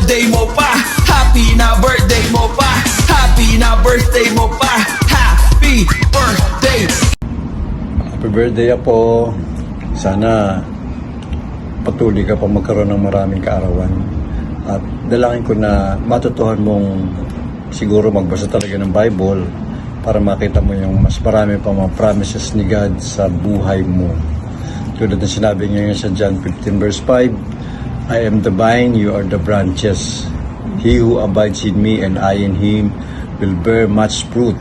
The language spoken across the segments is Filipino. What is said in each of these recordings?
birthday mo pa. Happy na birthday mo pa. Happy na birthday mo pa. Happy birthday. Happy birthday po. Sana patuloy ka pa magkaroon ng maraming kaarawan. At dalangin ko na matutuhan mong siguro magbasa talaga ng Bible para makita mo yung mas marami pa mga promises ni God sa buhay mo. Tulad ng sinabi niya sa John 15 verse 5, I am the vine, you are the branches. He who abides in me and I in him will bear much fruit.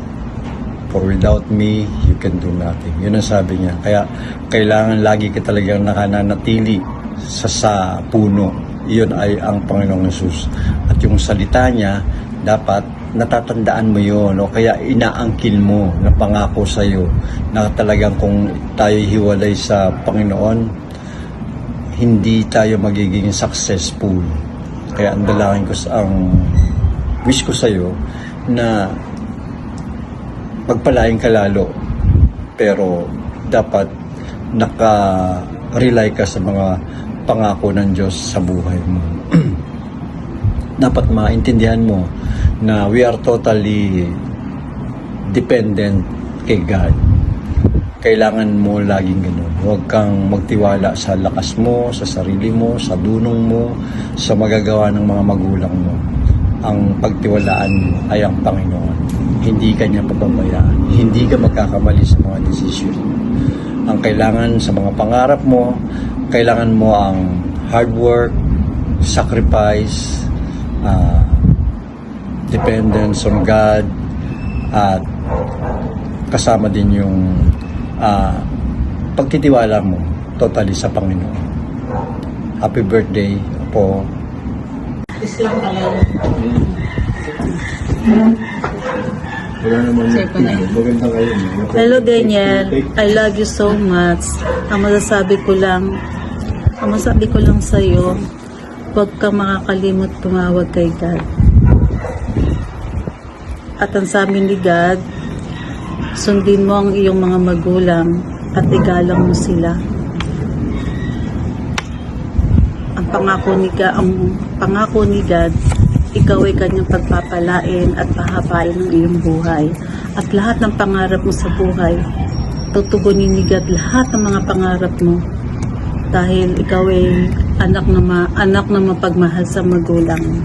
For without me, you can do nothing. Yun ang sabi niya. Kaya kailangan lagi ka talagang nakananatili sa puno. Iyon ay ang Panginoong Hesus. At yung salita niya, dapat natatandaan mo yun. O kaya inaangkin mo na pangako sa iyo na talagang kung tayo hiwalay sa Panginoon, hindi tayo magiging successful. Kaya ang dalangin ko, ang wish ko sa iyo na pagpalain ka lalo, pero dapat naka-rely ka sa mga pangako ng Diyos sa buhay mo. Dapat maintindihan mo na we are totally dependent kay God. Kailangan mo laging ganun. Huwag kang magtiwala sa lakas mo, sa sarili mo, sa dunong mo, sa magagawa ng mga magulang mo. Ang pagtiwalaan mo ay ang Panginoon. Hindi ka niya pababayaan. Hindi ka magkakamali sa mga desisyon. Ang kailangan sa mga pangarap mo, kailangan mo ang hard work, sacrifice, dependence on God, at kasama din yung pagtitiwala mo totally sa Panginoon. Happy birthday po. Islam talaga. Hello Daniel, I love you so much. Ang masasabi ko lang sa iyo, huwag kang makakalimot tumawag kay God. At ang sabi ni God, sundin mo ang iyong mga magulang at igalang mo sila. Ang pangako ni God, ikaw ay kanyang pagpapalain at pahabain ng iyong buhay. At lahat ng pangarap mo sa buhay, tutugunin ni God lahat ng mga pangarap mo. Dahil ikaw ay anak na mapagmahal sa magulang mo.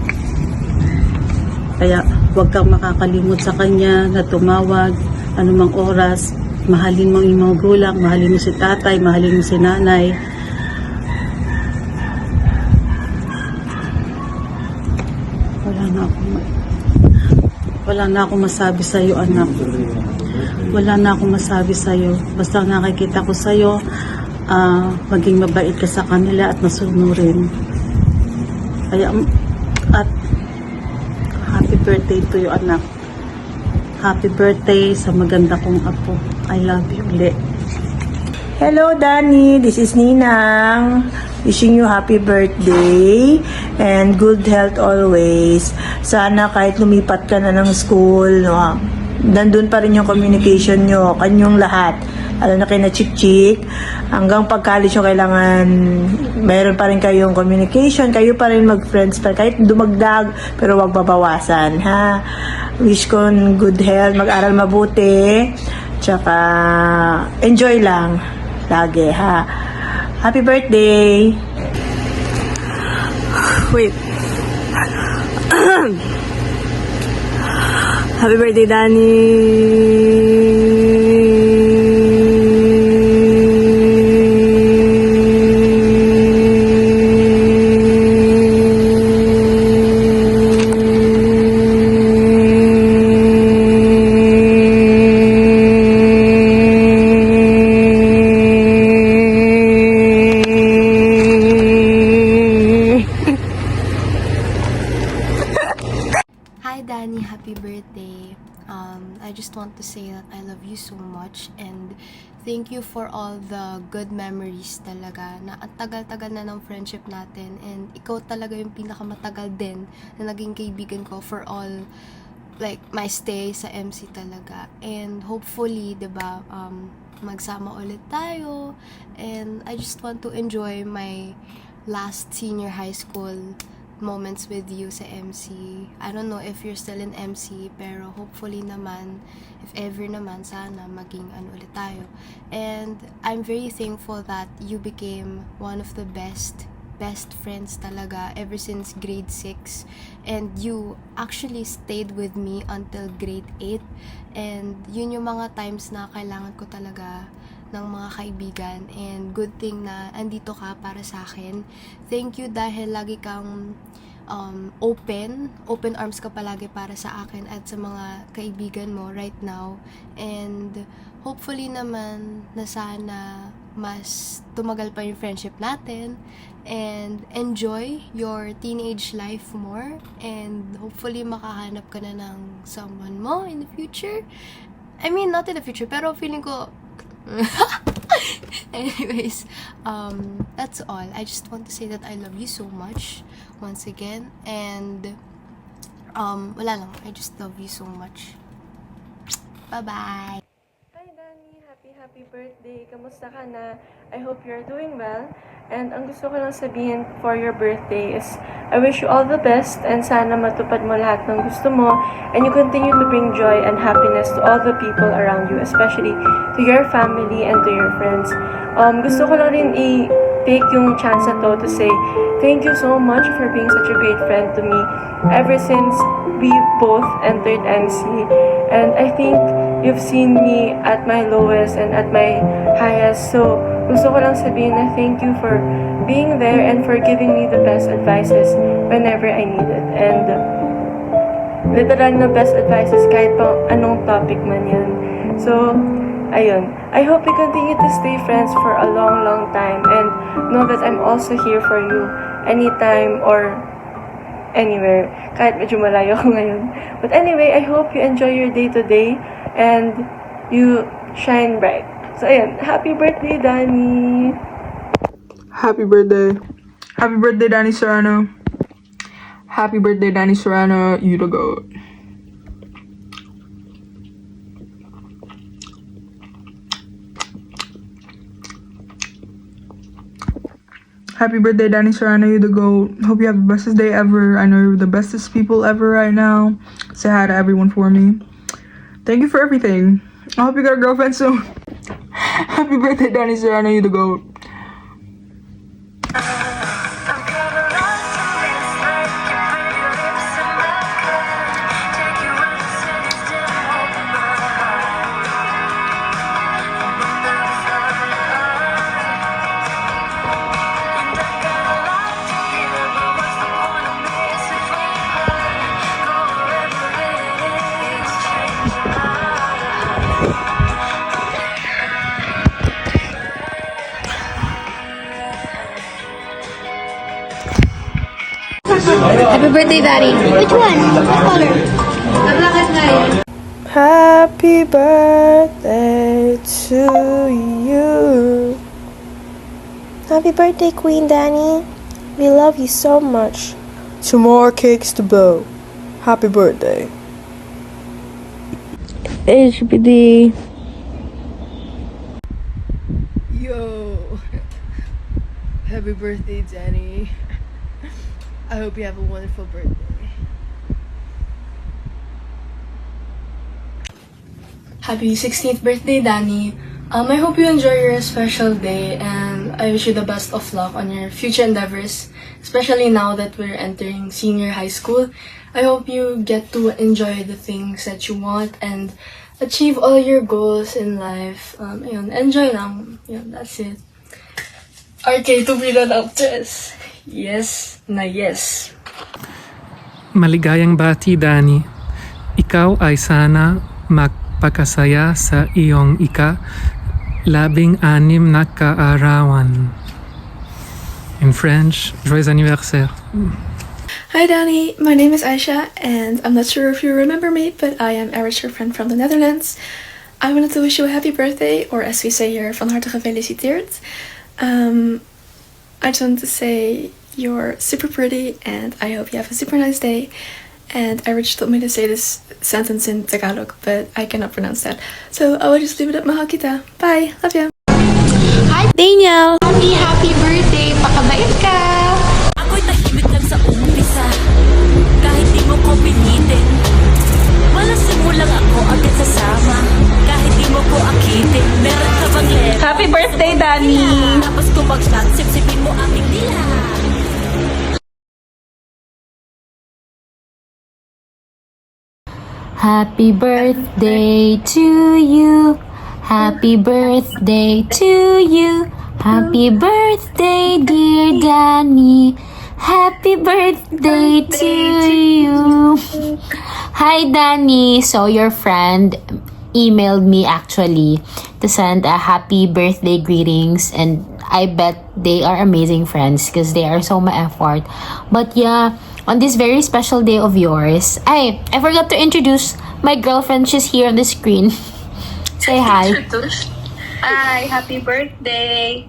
Kaya huwag kang makakalimot sa kanya na tumawag anumang oras. Mahalin mo ang iyong magulang, mahalin mo si tatay, mahalin mo si nanay. Wala na akong masabi sa iyo, anak. Wala na akong masabi sa iyo. Basta nakikita ko sa iyo, maging mabait ka sa kanila at masunurin. Kaya, at happy birthday to you, anak. Happy birthday sa maganda kong apo. I love you ulit. Hello, Danny. This is Ninang. Wishing you happy birthday and good health always. Sana kahit lumipat ka na ng school, no, nandun pa rin yung communication nyo, kanyong lahat. Alam na kayo na chik-chik. Hanggang pag-college nyo, kailangan mayroon pa rin kayong communication. Kayo pa rin mag-friends pa. Kahit dumagdag, pero wag babawasan, ha? Wish ko good health, mag-aral mabuti. Tsaka, enjoy lang. Lagi, ha? Happy birthday! Wait. Happy birthday, Danny! Hi Danny, happy birthday. I just want to say that I love you so much and thank you for all the good memories talaga na ang tagal-tagal na ng friendship natin and ikaw talaga yung pinakamatagal din na naging kaibigan ko for all like my stay sa MC talaga. And hopefully, 'di ba, magsama ulit tayo and I just want to enjoy my last senior high school moments with you sa MC. I don't know if you're still in MC, pero hopefully naman, if ever naman, sana maging ulit tayo. And I'm very thankful that you became one of the best friends talaga ever since grade 6, and you actually stayed with me until grade 8, and yun yung mga times na kailangan ko talaga ng mga kaibigan, and good thing na andito ka para sa akin. Thank you dahil lagi kang open arms ka palagi para sa akin at sa mga kaibigan mo right now, and hopefully naman na sana mas tumagal pa yung friendship natin, and enjoy your teenage life more, and hopefully makahanap ka na ng someone mo in the future. I mean, not in the future, pero feeling ko anyways, that's all. I just want to say that I love you so much once again, and wala lang, I just love you so much. Bye-bye. Hi Danny, happy birthday. Kamusta ka na? I hope you're doing well. And ang gusto ko lang sabihin for your birthday is I wish you all the best, and sana matupad mo lahat ng gusto mo, and you continue to bring joy and happiness to all the people around you, especially to your family and to your friends. Gusto ko lang rin i-take yung chance na to say thank you so much for being such a great friend to me ever since we both entered MC. And I think you've seen me at my lowest and at my highest, so gusto ko lang sabihin na thank you for being there and for giving me the best advices whenever I need it. And literal na best advices kahit pa anong topic man yan. So, ayun. I hope we continue to stay friends for a long time, and know that I'm also here for you anytime or anywhere. Kahit medyo malayo ako ngayon. But anyway, I hope you enjoy your day today and you shine bright. So, ayan. Happy birthday, Danny! Happy birthday. Happy birthday, Danny Serrano. Happy birthday, Danny Serrano. You the GOAT. Happy birthday, Danny Serrano. You the GOAT. Hope you have the bestest day ever. I know you're the bestest people ever right now. Say hi to everyone for me. Thank you for everything. I hope you got a girlfriend soon. Happy birthday, Danny Serrano. You the GOAT. Happy birthday, Daddy. Which one? What color? Happy birthday to you. Happy birthday, Queen Danny. We love you so much. Two more cakes to blow. Happy birthday. HBD. Yo, happy birthday, Danny. I hope you have a wonderful birthday. Happy 16th birthday, Danny. I hope you enjoy your special day, and I wish you the best of luck on your future endeavors, especially now that we're entering senior high school. I hope you get to enjoy the things that you want and achieve all your goals in life. Ayun, enjoy lang. Yun, that's it. RK to be the actress. Yes na yes. Maligayang bati, Danny. Ikaw ay sana magpakasaya sa iyong ika-16 na kaarawan. In French, joyeux anniversaire. Hi Danny, my name is Aisha, and I'm not sure if you remember me, but I am Eric's friend from the Netherlands. I wanted to wish you a happy birthday, or as we say here, van harte gefeliciteerd. I just wanted to say you're super pretty, and I hope you have a super nice day. And Erich told me to say this sentence in Tagalog, but I cannot pronounce that. So I will just leave it at mahal kita. Bye, love ya. Hi, Daniel. Happy birthday! Pakabait ka! Ako'y tahimik lang sa umpisa. Tapos kung mag-shot, sip-sipin mo aking dila. Happy birthday to you. Happy birthday to you. Happy birthday, dear Danny. Happy birthday to you. Hi, Danny. So your friend emailed me actually to send a happy birthday greetings, and I bet they are amazing friends because they are so ma-effort. But yeah, on this very special day of yours, I forgot to introduce my girlfriend. She's here on the screen. Say hi. Hi, happy birthday.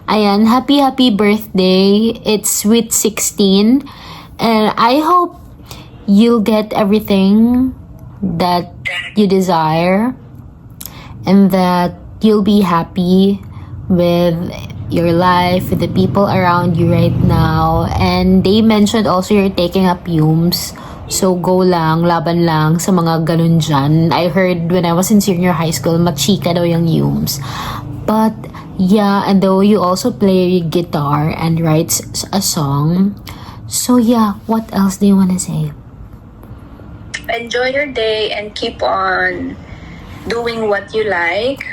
Ayan, happy birthday. It's sweet 16. And I hope you'll get everything that you desire. And that you'll be happy with your life, with the people around you right now. And they mentioned also you're taking up Yumes. So go lang, laban lang sa mga ganun dyan. I heard when I was in senior high school, machika daw yung Yumes. But yeah, and though you also play guitar and writes a song. So yeah, what else do you want to say? Enjoy your day and keep on doing what you like.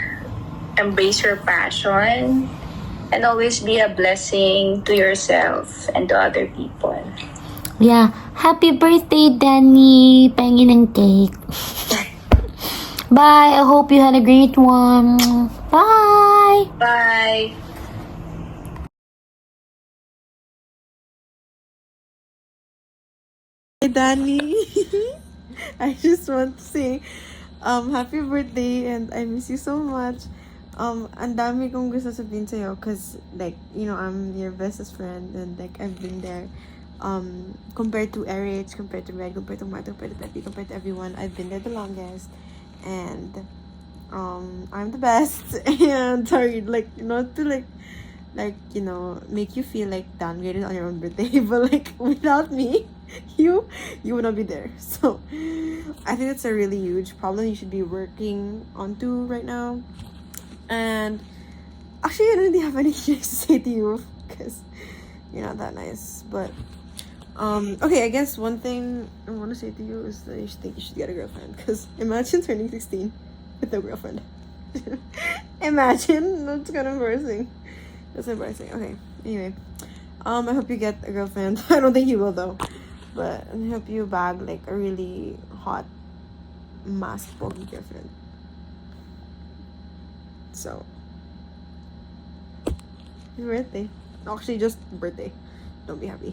Embrace your passion. And always be a blessing to yourself and to other people. Yeah, happy birthday, Danny. Pangin ng cake. Bye. I hope you had a great one. Bye. Bye. Hey, Danny. I just want to say, happy birthday and I miss you so much. Ang dami kong gusto sabihin sa'yo cause like, you know, I'm your bestest friend and like I've been there. Compared to Erich, compared to Red, compared to Marta, compared to Peppy, compared to everyone, I've been there the longest. And I'm the best. And sorry, like, not to like you know, make you feel like downgraded on your own birthday, but like without me, you would not be there. So I think it's a really huge problem you should be working onto right now. And actually, I don't really have anything to say to you because you're not that nice. But okay, I guess one thing I want to say to you is that you should get a girlfriend. Because imagine turning 16 with no girlfriend. Imagine, that's kind of embarrassing. That's embarrassing. Okay, anyway, I hope you get a girlfriend. I don't think you will though, but I hope you bag like a really hot, masked, bogey girlfriend. So, your birthday. Actually, just birthday. Don't be happy.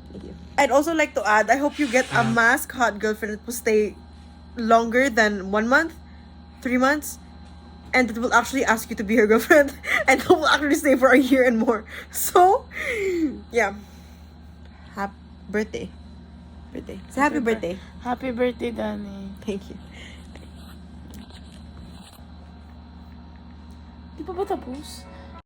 Thank you. I'd also like to add, I hope you get a mask hot girlfriend that will stay longer than 1 month, 3 months, and that will actually ask you to be her girlfriend, and that will actually stay for a year and more. So, yeah. Happy birthday. Say happy birthday. Happy birthday, Danny. Thank you. Di pa ba tapos?